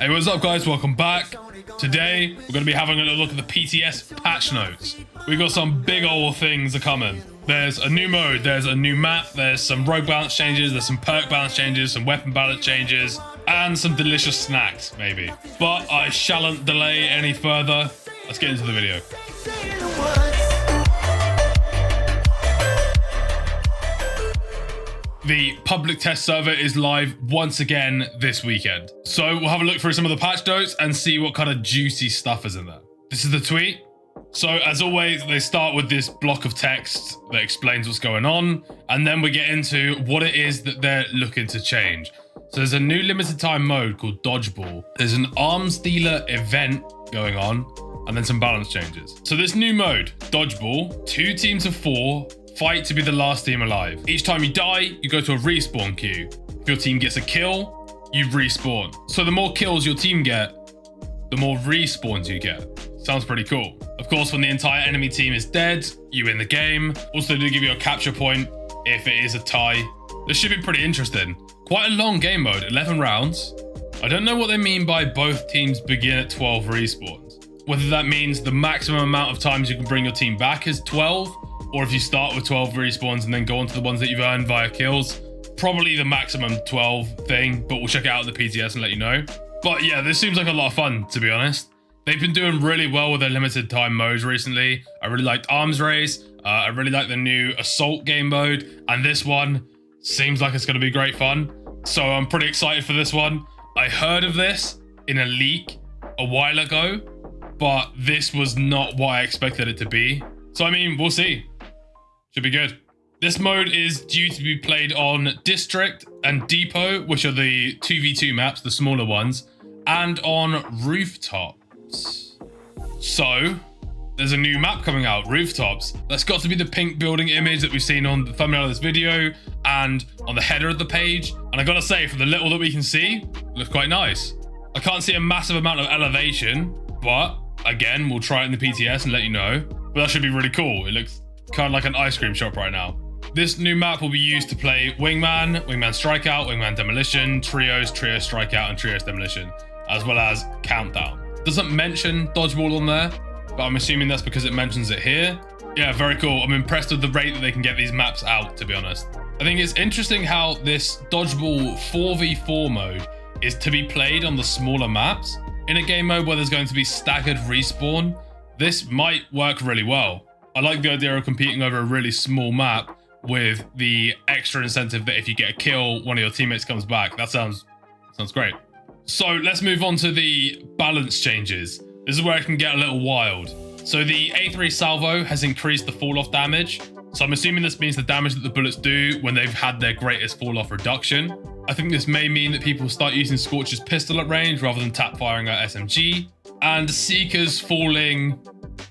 Hey, what's up guys? Welcome back. Today, we're going to be having a little look at the PTS patch notes. We've got some big old things are coming. There's a new mode, there's a new map, there's some rogue balance changes, there's some perk balance changes, some weapon balance changes, and some delicious snacks, maybe. But I shan't delay any further. Let's get into the video. The public test server is live once again this weekend. So we'll have a look through some of the patch notes and see what kind of juicy stuff is in there. This is the tweet. So as always, they start with this block of text that explains what's going on. And then we get into what it is that they're looking to change. So there's a new limited time mode called Dodgeball. There's an arms dealer event going on and then some balance changes. So this new mode, Dodgeball, 2 teams of 4, fight to be the last team alive. Each time you die, you go to a respawn queue. If your team gets a kill, you respawn. So the more kills your team get, the more respawns you get. Sounds pretty cool. Of course, when the entire enemy team is dead, you win the game. Also, they give you a capture point if it is a tie. This should be pretty interesting. Quite a long game mode, 11 rounds. I don't know what they mean by both teams begin at 12 respawns. Whether that means the maximum amount of times you can bring your team back is 12, or if you start with 12 respawns and then go on to the ones that you've earned via kills. Probably the maximum 12 thing, but we'll check it out at the PTS and let you know. But yeah, this seems like a lot of fun, to be honest. They've been doing really well with their limited time modes recently. I really liked Arms Race. I really like the new Assault game mode. And this one seems like it's going to be great fun. So I'm pretty excited for this one. I heard of this in a leak a while ago, but this was not what I expected it to be. So I mean, we'll see. Should be good. This mode is due to be played on District and Depot, which are the 2v2 maps, the smaller ones, and on Rooftops. So there's a new map coming out, Rooftops. That's got to be the pink building image that we've seen on the thumbnail of this video and on the header of the page. And I gotta say, from the little that we can see, it looks quite nice. I can't see a massive amount of elevation, but again, we'll try it in the PTS and let you know. But that should be really cool. It looks kind of like an ice cream shop right now. This new map will be used to play Wingman, Wingman Strikeout, Wingman Demolition, Trios, Trio Strikeout, and Trios Demolition, as well as Countdown. Doesn't mention Dodgeball on there, but I'm assuming that's because it mentions it here. Yeah, very cool. I'm impressed with the rate that they can get these maps out, to be honest. I think it's interesting how this Dodgeball 4v4 mode is to be played on the smaller maps. In a game mode where there's going to be staggered respawn, this might work really well. I like the idea of competing over a really small map with the extra incentive that if you get a kill, one of your teammates comes back. That sounds great. So let's move on to the balance changes. This is where it can get a little wild. So the A3 salvo has increased the fall off damage. So I'm assuming this means the damage that the bullets do when they've had their greatest fall off reduction. I think this may mean that people start using Scorch's pistol at range rather than tap firing at SMG. And Seeker's falling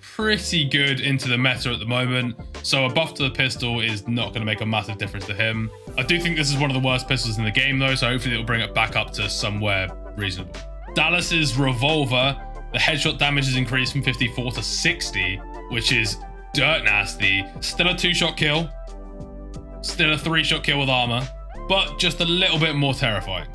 pretty good into the meta at the moment, so a buff to the pistol is not going to make a massive difference to him. I do think this is one of the worst pistols in the game though, so hopefully it'll bring it back up to somewhere reasonable. Dallas's revolver, the headshot damage is increased from 54 to 60, which is dirt nasty. Still a 2-shot kill, still a 3-shot kill with armor, but just a little bit more terrifying.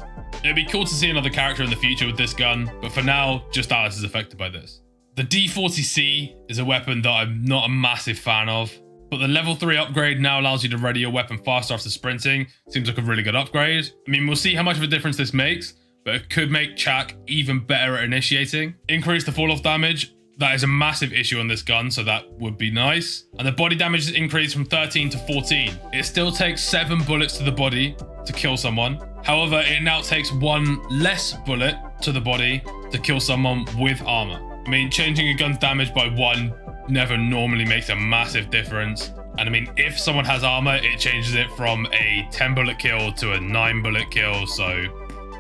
It'd be cool to see another character in the future with this gun, but for now, just Dallas is affected by this. The D40C is a weapon that I'm not a massive fan of, but the level 3 upgrade now allows you to ready your weapon faster after sprinting. Seems like a really good upgrade. I mean, we'll see how much of a difference this makes, but it could make Chak even better at initiating. Increase the fall off damage. That is a massive issue on this gun, so that would be nice. And the body damage is increased from 13 to 14. It still takes 7 bullets to the body to kill someone. However, it now takes 1 less bullet to the body to kill someone with armor. I mean, changing a gun's damage by 1 never normally makes a massive difference. And I mean, if someone has armor, it changes it from a 10 bullet kill to a 9 bullet kill. So,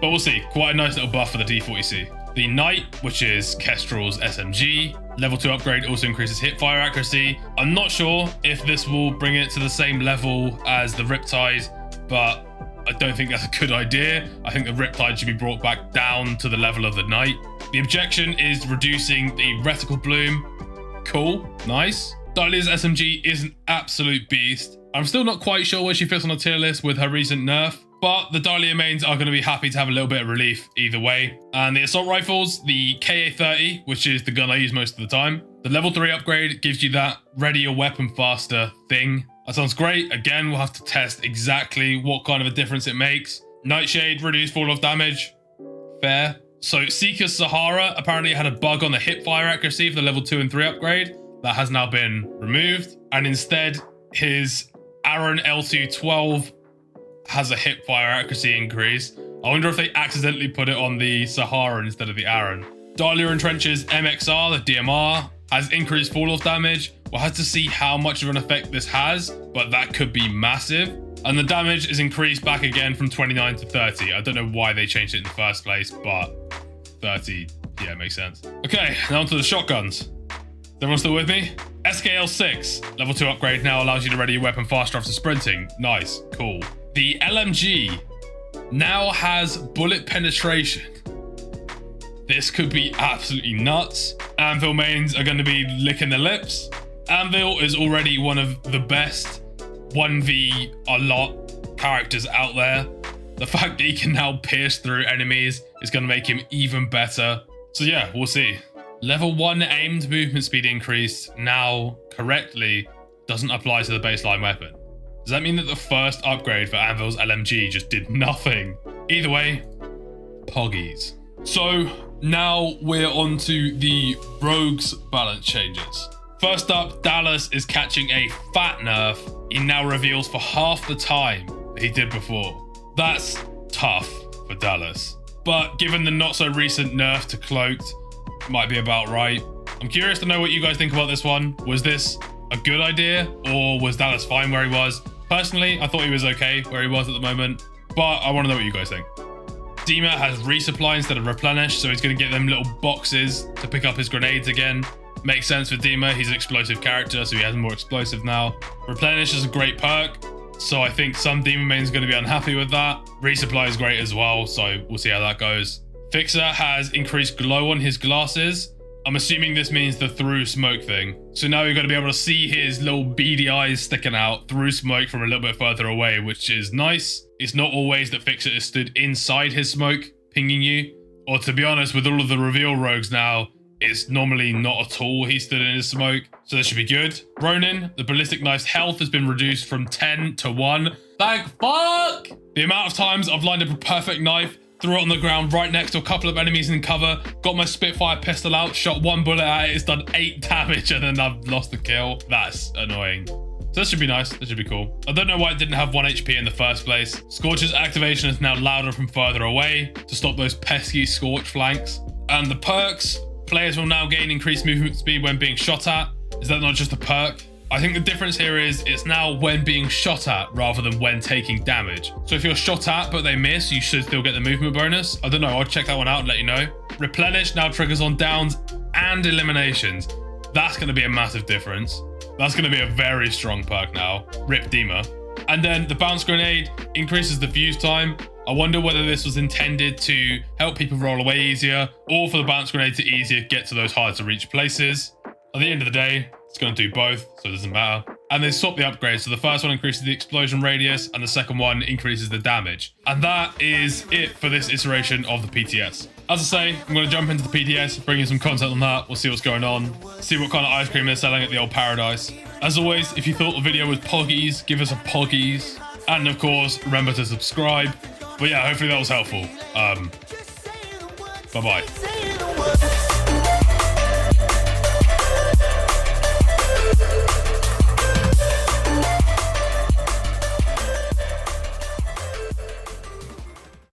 but we'll see. Quite a nice little buff for the D40C. The Knight, which is Kestrel's SMG, level 2 upgrade also increases hip fire accuracy. I'm not sure if this will bring it to the same level as the Riptide, but I don't think that's a good idea. I think the Riptide should be brought back down to the level of the Knight. The objection is reducing the reticle bloom. Cool, nice. Dahlia's SMG is an absolute beast. I'm still not quite sure where she fits on a tier list with her recent nerf. But the Dahlia mains are going to be happy to have a little bit of relief either way. And the assault rifles, the KA-30, which is the gun I use most of the time. The level 3 upgrade gives you that ready your weapon faster thing. That sounds great. Again, we'll have to test exactly what kind of a difference it makes. Nightshade, reduced fall-off damage. Fair. So Seeker's Sahara apparently had a bug on the hip fire accuracy for the level 2 and 3 upgrade. That has now been removed. And instead, his Aaron L212 has a hip fire accuracy increase. I wonder if they accidentally put it on the Sahara instead of the Aaron. Dahlia Entrenches MXR, the DMR, has increased fall-off damage. We'll have to see how much of an effect this has, but that could be massive. And the damage is increased back again from 29 to 30. I don't know why they changed it in the first place, but 30, yeah, makes sense. Okay, now onto the shotguns. Is everyone still with me? SKL6, level 2 upgrade now allows you to ready your weapon faster after sprinting. Nice, cool. The LMG now has bullet penetration. This could be absolutely nuts. Anvil mains are going to be licking their lips. Anvil is already one of the best 1v a lot characters out there. The fact that he can now pierce through enemies is going to make him even better. So yeah, we'll see. Level 1 aimed movement speed increase now correctly doesn't apply to the baseline weapon. Does that mean that the first upgrade for Anvil's LMG just did nothing? Either way, poggies. So now we're on to the Rogue's balance changes. First up, Dallas is catching a fat nerf. He now reveals for half the time that he did before. That's tough for Dallas. But given the not so recent nerf to Cloaked, might be about right. I'm curious to know what you guys think about this one. Was this a good idea, or was Dallas fine where he was? Personally, I thought he was okay where he was at the moment, but I want to know what you guys think. Dima has resupply instead of replenish, so he's going to get them little boxes to pick up his grenades again. Makes sense for Dima. He's an explosive character, so he has more explosive now. Replenish is a great perk, so I think some Dima mains are going to be unhappy with that. Resupply is great as well, so we'll see how that goes. Fixer has increased glow on his glasses. I'm assuming this means the through smoke thing. So now you're going to be able to see his little beady eyes sticking out through smoke from a little bit further away, which is nice. It's not always that Fixer is stood inside his smoke, pinging you. Or to be honest, with all of the reveal rogues now, it's normally not at all he stood in his smoke. So that should be good. Ronin, the ballistic knife's health has been reduced from 10 to 1. Thank fuck! The amount of times I've lined up a perfect knife, threw it on the ground right next to a couple of enemies in cover, got my Spitfire pistol out, shot one bullet at it, it's done 8 damage, and then I've lost the kill. That's annoying. So that should be nice. That should be cool. I don't know why it didn't have 1 HP in the first place. Scorch's activation is now louder from further away to stop those pesky Scorch flanks. And the perks, players will now gain increased movement speed when being shot at. Is that not just a perk? I think the difference here is it's now when being shot at rather than when taking damage. So if you're shot at but they miss, you should still get the movement bonus. I don't know, I'll check that one out and let you know. Replenish now triggers on downs and eliminations. That's going to be a massive difference. That's going to be a very strong perk now. Rip Dima. And then the bounce grenade increases the fuse time. I wonder whether this was intended to help people roll away easier or for the bounce grenade to easier get to those hard to reach places. At the end of the day, it's going to do both, so it doesn't matter. And they swap the upgrades. So the first one increases the explosion radius and the second one increases the damage. And that is it for this iteration of the PTS. As I say, I'm going to jump into the PTS, bring you some content on that. We'll see what's going on, see what kind of ice cream they're selling at the old Paradise. As always, if you thought the video was poggies, give us a poggies. And of course, remember to subscribe. But yeah, hopefully that was helpful. Bye-bye.